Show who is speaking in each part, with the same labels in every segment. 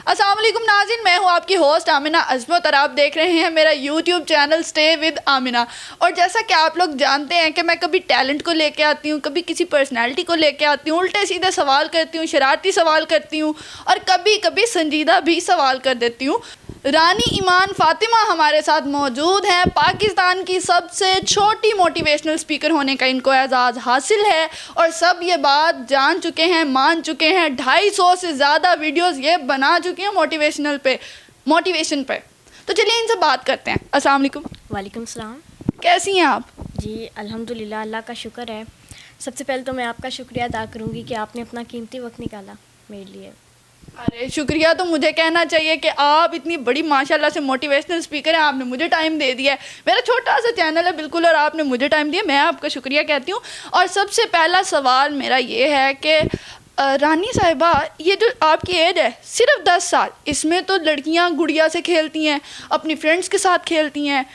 Speaker 1: अस्सलाम वालेकुम नाज़रीन, मैं हूँ आपकी होस्ट आमिना अज़मत और आप देख रहे हैं मेरा YouTube channel stay with Amina. और जैसा कि आप लोग जानते हैं कि मैं कभी टैलेंट को लेके आती हूँ, कभी किसी पर्सनैलिटी को लेके आती हूँ, उल्टे सीधे सवाल करती हूँ, शरारती सवाल करती हूँ और कभी कभी संजीदा भी सवाल कर देती हूँ। रानी ईमान फ़ातिमा हमारे साथ मौजूद हैं। पाकिस्तान की सबसे छोटी मोटिवेशनल स्पीकर होने का इनको एजाज़ हासिल है और सब ये बात जान चुके हैं, मान चुके हैं। 250 से ज़्यादा वीडियोस ये बना चुके हैं मोटिवेशन पे। तो चलिए इनसे बात करते हैं। अस्सलाम वालेकुम।
Speaker 2: वालेकुम सलाम।
Speaker 1: कैसी हैं आप?
Speaker 2: जी अल्हम्दुलिल्लाह, अल्लाह का शुक्र है। सबसे पहले तो मैं आपका शुक्रिया अदा करूँगी कि आपने अपना कीमती वक्त निकाला मेरे लिए।
Speaker 1: अरे शुक्रिया तो मुझे कहना चाहिए कि आप इतनी बड़ी माशाल्लाह से मोटिवेशनल स्पीकर हैं, आपने मुझे टाइम दे दिया है। मेरा छोटा सा चैनल है बिल्कुल और आपने मुझे टाइम दिया, मैं आपका शुक्रिया कहती हूँ। और सबसे पहला सवाल मेरा ये है कि रानी साहिबा, ये जो आपकी एज है सिर्फ 10 साल, इसमें तो लड़कियाँ गुड़िया से खेलती हैं, अपनी फ्रेंड्स के साथ खेलती हैं,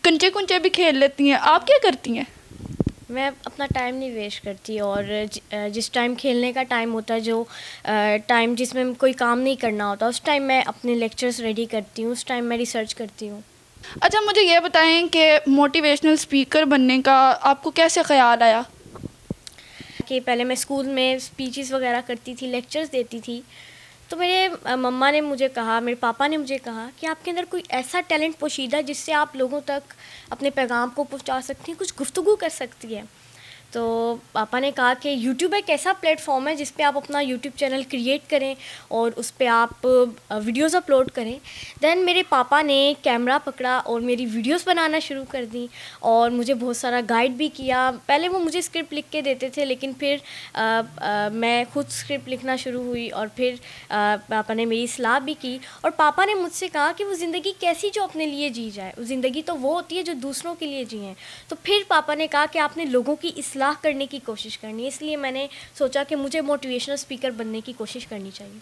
Speaker 1: कंचे कुंचे भी खेल लेती हैं, आप क्या करती हैं?
Speaker 2: मैं अपना टाइम नहीं वेस्ट करती और जिस टाइम खेलने का टाइम होता है, जो टाइम जिसमें कोई काम नहीं करना होता, उस टाइम मैं अपने लेक्चर्स रेडी करती हूँ, उस टाइम मैं रिसर्च करती हूँ।
Speaker 1: अच्छा, मुझे ये बताएं कि मोटिवेशनल स्पीकर बनने का आपको कैसे ख्याल आया?
Speaker 2: कि पहले मैं स्कूल में स्पीचेस वगैरह करती थी, लेक्चर्स देती थी, तो मेरे मम्मा ने मुझे कहा, मेरे पापा ने मुझे कहा कि आपके अंदर कोई ऐसा टैलेंट पोशीदा है जिससे आप लोगों तक अपने पैगाम को पहुंचा सकती हैं, कुछ गुफ्तगू कर सकती हैं। तो पापा ने कहा कि यूट्यूब एक ऐसा प्लेटफॉर्म है जिस पे आप अपना यूट्यूब चैनल क्रिएट करें और उस पे आप वीडियोस अपलोड करें। देन मेरे पापा ने कैमरा पकड़ा और मेरी वीडियोस बनाना शुरू कर दी और मुझे बहुत सारा गाइड भी किया। पहले वो मुझे स्क्रिप्ट लिख के देते थे, लेकिन फिर मैं खुद स्क्रिप्ट लिखना शुरू हुई और फिर पापा ने मेरी सलाह भी की और पापा ने मुझसे कहा कि वो ज़िंदगी कैसी जो अपने लिए जी जाए, वो ज़िंदगी तो वो होती है जो दूसरों के लिए जिए। तो फिर पापा ने कहा कि आपने लोगों की इस्लाह करने की कोशिश करनी है, इसलिए मैंने सोचा कि मुझे मोटिवेशनल स्पीकर बनने की कोशिश करनी चाहिए।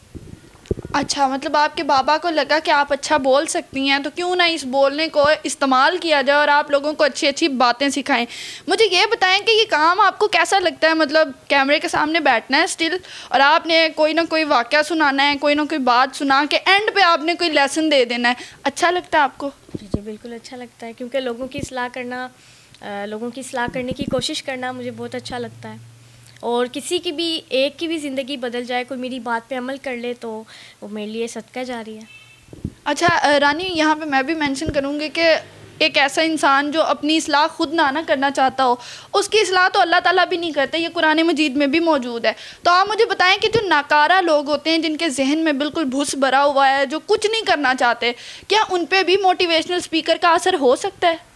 Speaker 1: अच्छा, मतलब आपके बाबा को लगा कि आप अच्छा बोल सकती हैं, तो क्यों ना इस बोलने को इस्तेमाल किया जाए और आप लोगों को अच्छी अच्छी बातें सिखाएं। मुझे ये बताएं कि ये काम आपको कैसा लगता है? मतलब कैमरे के सामने बैठना है स्टिल और आपने कोई ना कोई वाक़या सुनाना है, कोई ना कोई बात सुना के एंड पे आपने कोई लेसन दे देना है, अच्छा लगता है आपको?
Speaker 2: जी जी बिल्कुल अच्छा लगता है, क्योंकि लोगों की इस्लाह करने की कोशिश करना मुझे बहुत अच्छा लगता है। और किसी की भी, एक की भी ज़िंदगी बदल जाए, कोई मेरी बात पे अमल कर ले, तो वो मेरे लिए सदका जारी है।
Speaker 1: अच्छा रानी, यहाँ पे मैं भी मेंशन करूँगी कि एक ऐसा इंसान जो अपनी इस्लाह खुद ना करना चाहता हो, उसकी इस्लाह तो अल्लाह ताला भी नहीं करते, ये कुरान मजीद में भी मौजूद है। तो आप मुझे बताएं कि जो नाकारा लोग होते हैं, जिनके जहन में बिल्कुल भूस भरा हुआ है, जो कुछ नहीं करना चाहते, क्या उन पे भी मोटिवेशनल स्पीकर का असर हो सकता है?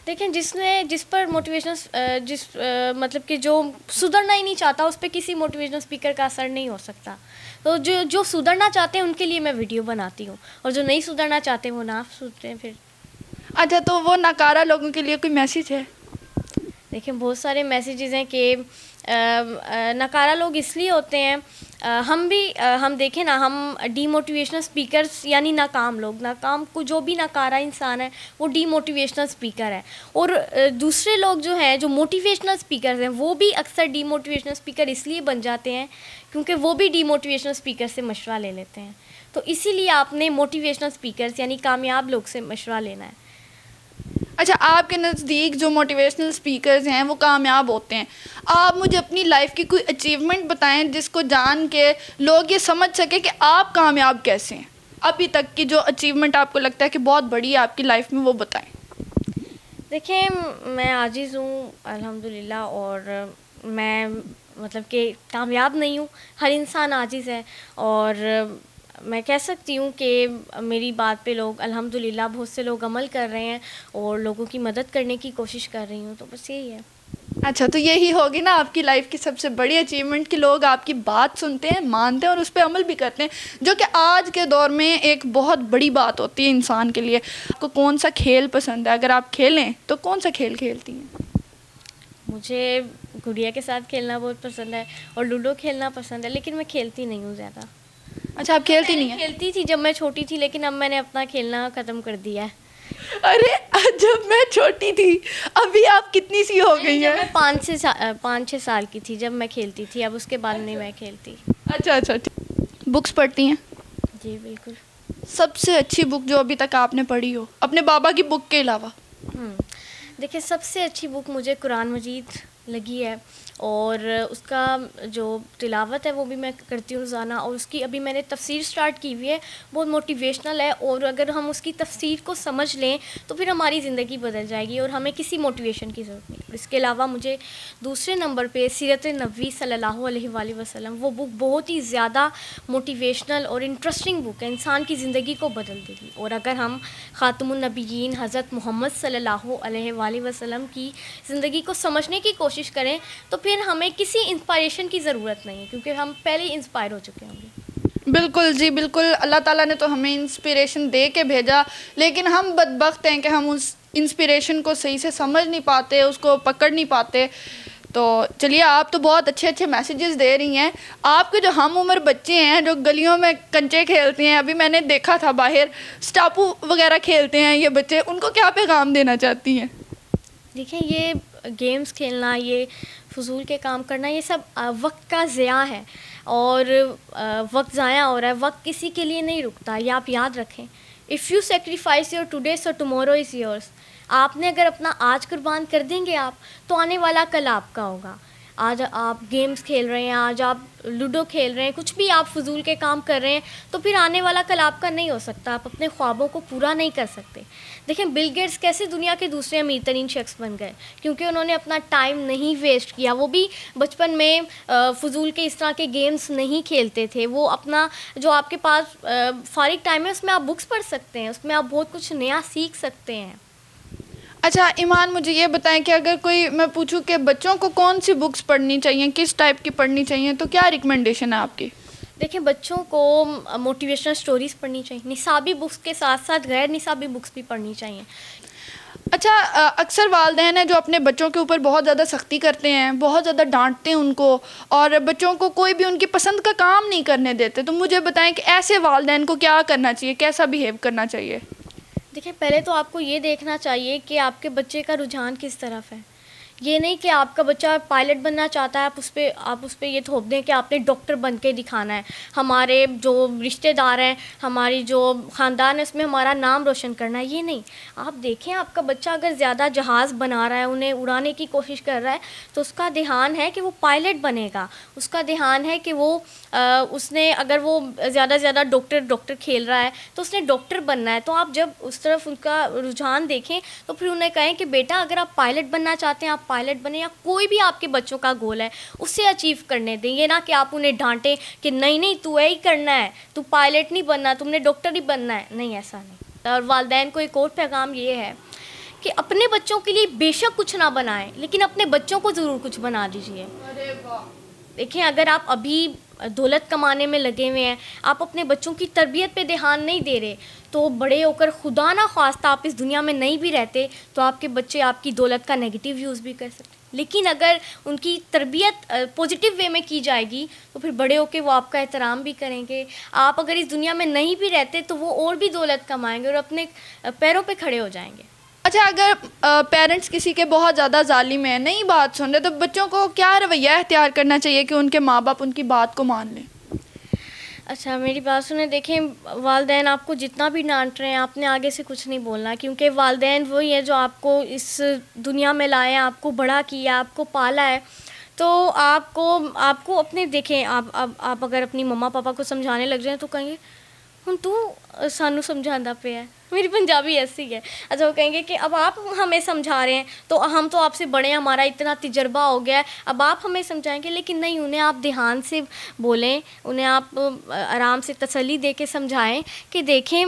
Speaker 2: देखें, जिस पर मोटिवेशनल मतलब कि जो सुधरना ही नहीं चाहता, उस पर किसी मोटिवेशनल स्पीकर का असर नहीं हो सकता। तो जो सुधरना चाहते हैं उनके लिए मैं वीडियो बनाती हूँ और जो नहीं सुधरना चाहते वो ना सुधरें फिर।
Speaker 1: अच्छा, तो वो नाकारा लोगों के लिए कोई मैसेज है?
Speaker 2: देखिए, बहुत सारे मैसेजेस हैं कि नकारा लोग इसलिए होते हैं, हम देखें ना, हम डीमोटिवेशनल स्पीकर्स यानी नाकाम लोग, नाकाम को जो भी नकारा इंसान है वो डीमोटिवेशनल स्पीकर है। और दूसरे लोग जो हैं, जो मोटिवेशनल स्पीकर्स हैं, वो भी अक्सर डीमोटिवेशनल स्पीकर इसलिए बन जाते हैं क्योंकि वो भी डीमोटिवेशनल स्पीकर से मशवरा ले लेते हैं। तो इसीलिए आपने मोटिवेशनल स्पीकर्स यानी कामयाब लोग से मशवरा लेना है।
Speaker 1: अच्छा, आपके नज़दीक जो मोटिवेशनल स्पीकर्स हैं वो कामयाब होते हैं, आप मुझे अपनी लाइफ की कोई अचीवमेंट बताएं जिसको जान के लोग ये समझ सके कि आप कामयाब कैसे हैं। अभी तक की जो अचीवमेंट आपको लगता है कि बहुत बड़ी है आपकी लाइफ में, वो बताएं।
Speaker 2: देखिए, मैं आजिज़ हूँ अल्हम्दुलिल्लाह, और मैं मतलब कि कामयाब नहीं हूँ। हर इंसान आजिज़ है और मैं कह सकती हूँ कि मेरी बात पे लोग अल्हम्दुलिल्लाह बहुत से लोग अमल कर रहे हैं और लोगों की मदद करने की कोशिश कर रही हूँ, तो बस यही है।
Speaker 1: अच्छा, तो यही होगी ना आपकी लाइफ की सबसे बड़ी अचीवमेंट कि लोग आपकी बात सुनते हैं, मानते हैं और उस पर अमल भी करते हैं, जो कि आज के दौर में एक बहुत बड़ी बात होती है इंसान के लिए। आपको कौन सा खेल पसंद है? अगर आप खेलें तो कौन सा खेल खेलती हैं?
Speaker 2: मुझे गुड़िया के साथ खेलना बहुत पसंद है और लूडो खेलना पसंद है, लेकिन मैं खेलती नहीं हूँ ज़्यादा।
Speaker 1: अच्छा, आप खेलती नहीं हैं?
Speaker 2: खेलती थी जब मैं छोटी थी, लेकिन अब मैंने अपना खेलना ख़त्म कर दिया है।
Speaker 1: अरे, जब मैं छोटी थी, अभी आप कितनी सी हो गई
Speaker 2: जब
Speaker 1: हैं?
Speaker 2: मैं 5-6 साल की थी जब मैं खेलती थी, अब उसके बाद नहीं मैं खेलती।
Speaker 1: अच्छा अच्छा, बुक्स पढ़ती हैं?
Speaker 2: जी बिल्कुल।
Speaker 1: सबसे अच्छी बुक जो अभी तक आपने पढ़ी हो अपने बाबा की बुक के अलावा?
Speaker 2: देखिए, सबसे अच्छी बुक मुझे कुरान मजीद लगी है, और उसका जो तिलावत है वो भी मैं करती हूँ रोज़ाना, और उसकी अभी मैंने तफसीर स्टार्ट की हुई है। बहुत मोटिवेशनल है, और अगर हम उसकी तफसीर को समझ लें तो फिर हमारी ज़िंदगी बदल जाएगी और हमें किसी मोटिवेशन की ज़रूरत नहीं। इसके अलावा मुझे दूसरे नंबर पे सीरत नबी सल्लल्लाहु अलैहि वसल्लम, वो बुक बहुत ही ज़्यादा मोटिवेशनल और इंटरेस्टिंग बुक है, इंसान की ज़िंदगी को बदल देगी। और अगर हम ख़ातमुन नबिय्यीन हज़रत मोहम्मद सल्लल्लाहु अलैहि वसल्लम की ज़िंदगी को समझने की कोशिश करें तो फिर हमें किसी इंस्पायरेशन की ज़रूरत नहीं है, क्योंकि हम पहले ही इंस्पायर हो चुके होंगे।
Speaker 1: बिल्कुल जी बिल्कुल, अल्लाह ताला ने तो हमें इंस्पिरेशन दे के भेजा, लेकिन हम बदबख्त हैं कि हम उस इंस्पिरेशन को सही से समझ नहीं पाते, उसको पकड़ नहीं पाते। तो चलिए, आप तो बहुत अच्छे अच्छे मैसेजेस दे रही हैं। आपके जो हम उम्र बच्चे हैं जो गलियों में कंचे खेलते हैं, अभी मैंने देखा था बाहर स्टापू वगैरह खेलते हैं ये बच्चे, उनको क्या पैगाम देना चाहती हैं?
Speaker 2: देखिए, ये गेम्स खेलना, ये फजूल के काम करना, ये सब वक्त का ज़िया है, और वक्त ज़ाया हो रहा है। वक्त किसी के लिए नहीं रुकता, ये आप याद रखें। If you sacrifice your today so tomorrow is yours. आपने अगर अपना आज कुर्बान कर देंगे आप, तो आने वाला कल आपका होगा। आज आप गेम्स खेल रहे हैं, आज आप लूडो खेल रहे हैं, कुछ भी आप फजूल के काम कर रहे हैं, तो फिर आने वाला कल आपका नहीं हो सकता। आप अपने ख्वाबों को पूरा नहीं कर सकते। देखें, बिल गेट्स कैसे दुनिया के दूसरे अमीर तरीन शख्स बन गए, क्योंकि उन्होंने अपना टाइम नहीं वेस्ट किया। वो भी बचपन में फजूल के इस तरह के गेम्स नहीं खेलते थे। वो अपना जो आपके पास फारिग टाइम है, उसमें आप बुक्स पढ़ सकते हैं, उसमें आप बहुत कुछ नया सीख सकते हैं।
Speaker 1: अच्छा ईमान, मुझे ये बताएं कि अगर कोई मैं पूछूं कि बच्चों को कौन सी बुक्स पढ़नी चाहिए, किस टाइप की पढ़नी चाहिए, तो क्या रिकमेंडेशन है आपकी?
Speaker 2: देखिए, बच्चों को मोटिवेशनल स्टोरीज़ पढ़नी चाहिए, निसाबी बुक्स के साथ साथ गैर निसाबी बुक्स भी पढ़नी चाहिए।
Speaker 1: अच्छा, अक्सर वालिदैन हैं जो अपने बच्चों के ऊपर बहुत ज़्यादा सख्ती करते हैं, बहुत ज़्यादा डांटते हैं उनको, और बच्चों को कोई भी उनकी पसंद का काम नहीं करने देते। तो मुझे बताएं कि ऐसे वालिदैन को क्या करना चाहिए, कैसा बिहेव करना चाहिए?
Speaker 2: देखिए, पहले तो आपको ये देखना चाहिए कि आपके बच्चे का रुझान किस तरफ है। ये नहीं कि आपका बच्चा पायलट बनना चाहता है, आप उस पे ये थोप दें कि आपने डॉक्टर बन के दिखाना है। हमारे जो रिश्तेदार हैं, हमारी जो ख़ानदान है, उसमें हमारा नाम रोशन करना है, ये नहीं। आप देखें, आपका बच्चा अगर ज़्यादा जहाज़ बना रहा है, उन्हें उड़ाने की कोशिश कर रहा है, तो उसका ध्यान है कि वो पायलट बनेगा। उसका ध्यान है कि वो उसने अगर वो ज़्यादा से ज़्यादा डॉक्टर खेल रहा है, तो उसने डॉक्टर बनना है। तो आप जब उस तरफ उनका रुझान देखें, तो फिर उन्हें कहें कि बेटा, अगर आप पायलट बनना चाहते हैं, आप पायलट बने, या कोई भी आपके बच्चों का गोल है उसे अचीव करने दें। ये ना कि आप उन्हें डांटें कि नहीं नहीं, तू यही करना है, तू पायलट नहीं बनना, तुमने डॉक्टर ही बनना है। नहीं, ऐसा नहीं। और वालिदैन को एक और पैगाम ये है कि अपने बच्चों के लिए बेशक कुछ ना बनाएं, लेकिन अपने बच्चों को ज़रूर कुछ बना दीजिए। देखिए, अगर आप अभी दौलत कमाने में लगे हुए हैं, आप अपने बच्चों की तरबियत पे ध्यान नहीं दे रहे, तो बड़े होकर खुदा ना ख्वास्ता आप इस दुनिया में नहीं भी रहते, तो आपके बच्चे आपकी दौलत का नेगेटिव यूज़ भी कर सकते। लेकिन अगर उनकी तरबियत पॉजिटिव वे में की जाएगी, तो फिर बड़े होकर वो आपका एहतराम भी करेंगे। आप अगर इस दुनिया में नहीं भी रहते, तो वो और भी दौलत कमाएंगे और अपने पैरों पे खड़े हो जाएंगे।
Speaker 1: अच्छा, अगर पेरेंट्स किसी के बहुत ज़्यादा जालिम हैं, नहीं बात सुन रहे, तो बच्चों को क्या रवैया इख्तियार करना चाहिए कि उनके माँ बाप उनकी बात को मान लें?
Speaker 2: अच्छा, मेरी बात सुने। देखें, वालिदैन आपको जितना भी डांट रहे हैं, आपने आगे से कुछ नहीं बोलना, क्योंकि वालिदैन वही है जो आपको इस दुनिया में लाए हैं, आपको बड़ा किया, आपको पाला है। तो आपको अपने देखें, आप अगर अपनी मम्मा पापा को समझाने लग जाएं, तो कहेंगे हुण तू सानू समझांदा पे है। मेरी पंजाबी ऐसी है। अच्छा, वो कहेंगे कि अब आप हमें समझा रहे हैं, तो हम तो आपसे बड़े हैं, हमारा इतना तजर्बा हो गया है, अब आप हमें समझाएंगे। लेकिन नहीं, उन्हें आप ध्यान से बोलें, उन्हें आप आराम से तसल्ली दे के समझाएं कि देखें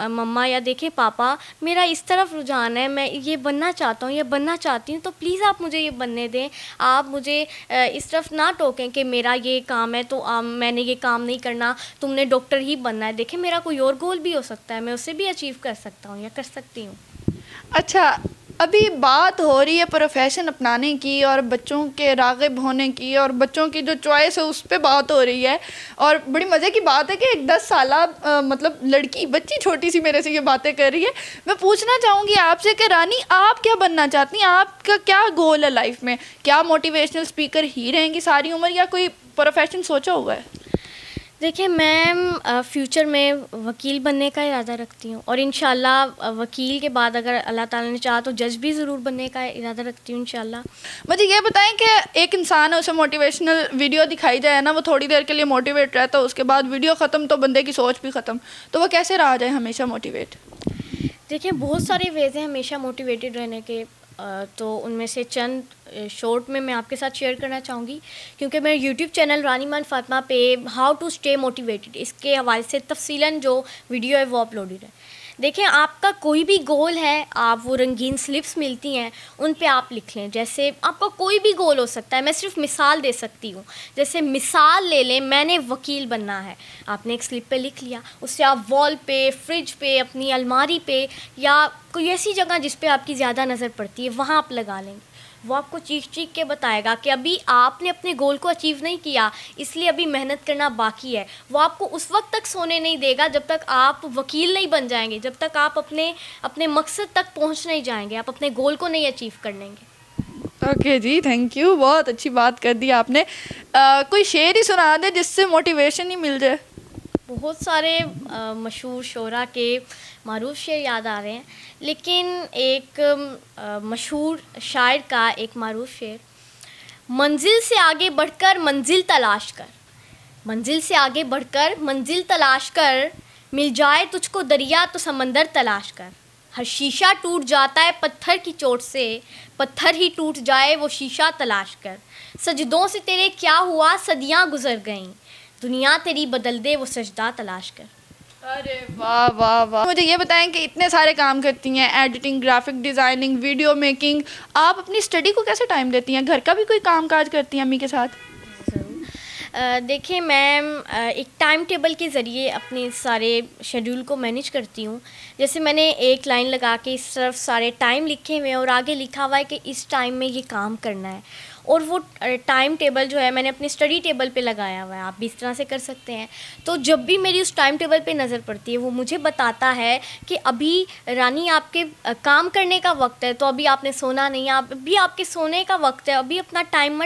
Speaker 2: मम्मा या देखें पापा, मेरा इस तरफ रुझान है, मैं ये बनना चाहता हूँ, ये बनना चाहती हूँ, तो प्लीज़ आप मुझे ये बनने दें। आप मुझे इस तरफ ना टोकें कि मेरा ये काम है तो मैंने ये काम नहीं करना, तुमने डॉक्टर ही बनना है। देखें, मेरा कोई और गोल भी हो सकता है, मैं उसे भी अचीव कर सकता हूँ या कर सकती हूँ।
Speaker 1: अच्छा, अभी बात हो रही है प्रोफेशन अपनाने की और बच्चों के राग़िब होने की, और बच्चों की जो चॉइस है उस पर बात हो रही है। और बड़ी मज़े की बात है कि एक 10 साला मतलब बच्ची छोटी सी मेरे से ये बातें कर रही है। मैं पूछना चाहूँगी आपसे कि रानी, आप क्या बनना चाहती हैं? आपका क्या गोल है लाइफ में? क्या मोटिवेशनल स्पीकर ही रहेंगी सारी उम्र, या कोई प्रोफेशन सोचा हुआ है?
Speaker 2: देखिए मैं फ्यूचर में वकील बनने का इरादा रखती हूँ, और इंशाल्लाह वकील के बाद अगर अल्लाह ताला ने चाहा तो जज भी ज़रूर बनने का इरादा रखती हूँ इंशाल्लाह।
Speaker 1: मुझे ये बताएं कि एक इंसान है, उसे मोटिवेशनल वीडियो दिखाई जाए ना, वो थोड़ी देर के लिए मोटिवेट रहता है, उसके बाद वीडियो ख़त्म तो बंदे की सोच भी ख़त्म, तो वो कैसे रहा जाए हमेशा मोटिवेट?
Speaker 2: देखिए बहुत सारे वेज़ हैं हमेशा मोटिवेटेड रहने के, तो उनमें से चंद शॉर्ट में मैं आपके साथ शेयर करना चाहूँगी, क्योंकि मेरे यूट्यूब चैनल रानी ईमान फ़ातिमा पे हाउ टू स्टे मोटिवेटेड इसके हवाले से तफसीलन जो वीडियो है वो अपलोडेड है। देखें, आपका कोई भी गोल है, आप वो रंगीन स्लिप्स मिलती हैं उन पे आप लिख लें। जैसे आपका कोई भी गोल हो सकता है, मैं सिर्फ मिसाल दे सकती हूँ। जैसे मिसाल ले लें, मैंने वकील बनना है, आपने एक स्लिप पे लिख लिया, उससे आप वॉल पे, फ्रिज पे, अपनी अलमारी पे या कोई ऐसी जगह जिस पे आपकी ज़्यादा नज़र पड़ती है वहाँ आप लगा लेंगे। वो आपको चीख चीख के बताएगा कि अभी आपने अपने गोल को अचीव नहीं किया, इसलिए अभी मेहनत करना बाकी है। वो आपको उस वक्त तक सोने नहीं देगा जब तक आप वकील नहीं बन जाएंगे, जब तक आप अपने मकसद तक पहुंच नहीं जाएंगे, आप अपने गोल को नहीं अचीव कर लेंगे।
Speaker 1: ओके जी, थैंक यू, बहुत अच्छी बात कर दी आपने। कोई शेर ही सुना दे जिससे मोटिवेशन ही मिल जाए।
Speaker 2: बहुत सारे मशहूर शोरा के मारूफ शेर याद आ रहे हैं, लेकिन एक मशहूर शायर का एक मारूफ शेर, मंजिल से आगे बढ़कर मंजिल तलाश कर, मंजिल से आगे बढ़कर मंजिल तलाश कर, मिल जाए तुझको दरिया तो समंदर तलाश कर। हर शीशा टूट जाता है पत्थर की चोट से, पत्थर ही टूट जाए वो शीशा तलाश कर। सजदों से तेरे क्या हुआ सदियाँ गुजर गईं, दुनिया तेरी बदल दे वो सजदा तलाश कर।
Speaker 1: अरे वाह वाह वाह। मुझे ये बताएं कि इतने सारे काम करती हैं, editing, graphic designing, video making, आप अपनी स्टडी को कैसे टाइम देती हैं? घर का भी कोई काम काज करती हैं अम्मी के साथ?
Speaker 2: देखिए मैं एक टाइम टेबल के ज़रिए अपने सारे शेड्यूल को मैनेज करती हूँ। जैसे मैंने एक लाइन लगा के इस तरफ सारे टाइम लिखे हुए हैं और आगे लिखा हुआ है कि इस टाइम में ये काम करना है, और वो टाइम टेबल जो है मैंने अपने स्टडी टेबल पे लगाया हुआ है। आप भी इस तरह से कर सकते हैं। तो जब भी मेरी उस टाइम टेबल पे नज़र पड़ती है, वो मुझे बताता है कि अभी रानी आपके काम करने का वक्त है, तो अभी आपने सोना नहीं है, अभी आपके सोने का वक्त है, अभी अपना टाइम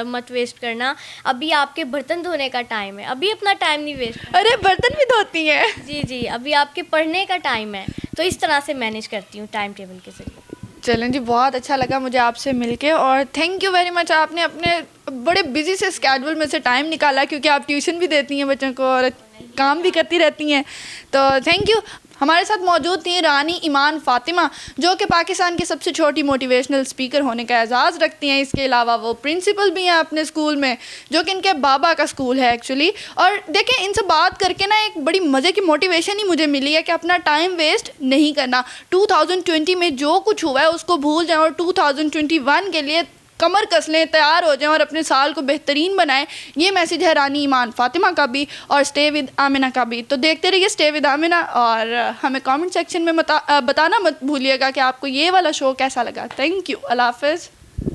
Speaker 2: मत वेस्ट करना, अभी आपके बर्तन धोने का टाइम है, अभी अपना टाइम नहीं वेस्ट।
Speaker 1: अरे बर्तन भी धोती हैं?
Speaker 2: जी जी, अभी आपके पढ़ने का टाइम है। तो इस तरह से मैनेज करती हूँ टाइम टेबल के ज़रिए।
Speaker 1: चलें जी, बहुत अच्छा लगा मुझे आपसे मिलके, और थैंक यू वेरी मच। आपने अपने बड़े बिजी से स्केड्यूल में से टाइम निकाला, क्योंकि आप ट्यूशन भी देती हैं बच्चों को और काम भी करती रहती हैं, तो थैंक यू। हमारे साथ मौजूद थी रानी ईमान फ़ातिमा, जो कि पाकिस्तान की सबसे छोटी मोटिवेशनल स्पीकर होने का एजाज़ रखती हैं। इसके अलावा वो प्रिंसिपल भी हैं अपने स्कूल में, जो कि इनके बाबा का स्कूल है एक्चुअली। और देखें, इनसे बात करके ना एक बड़ी मज़े की मोटिवेशन ही मुझे मिली है कि अपना टाइम वेस्ट नहीं करना। 2020 में जो कुछ हुआ है उसको भूल जाएं और 2021 के लिए कमर कस लें, तैयार हो जाएं और अपने साल को बेहतरीन बनाएं। ये मैसेज है रानी ईमान फ़ातिमा का भी और स्टे विद आमिना का भी। तो देखते रहिए स्टे विद आमिना, और हमें कमेंट सेक्शन में बताना मत भूलिएगा कि आपको ये वाला शो कैसा लगा। थैंक यू, अल्लाह हाफ़िज़।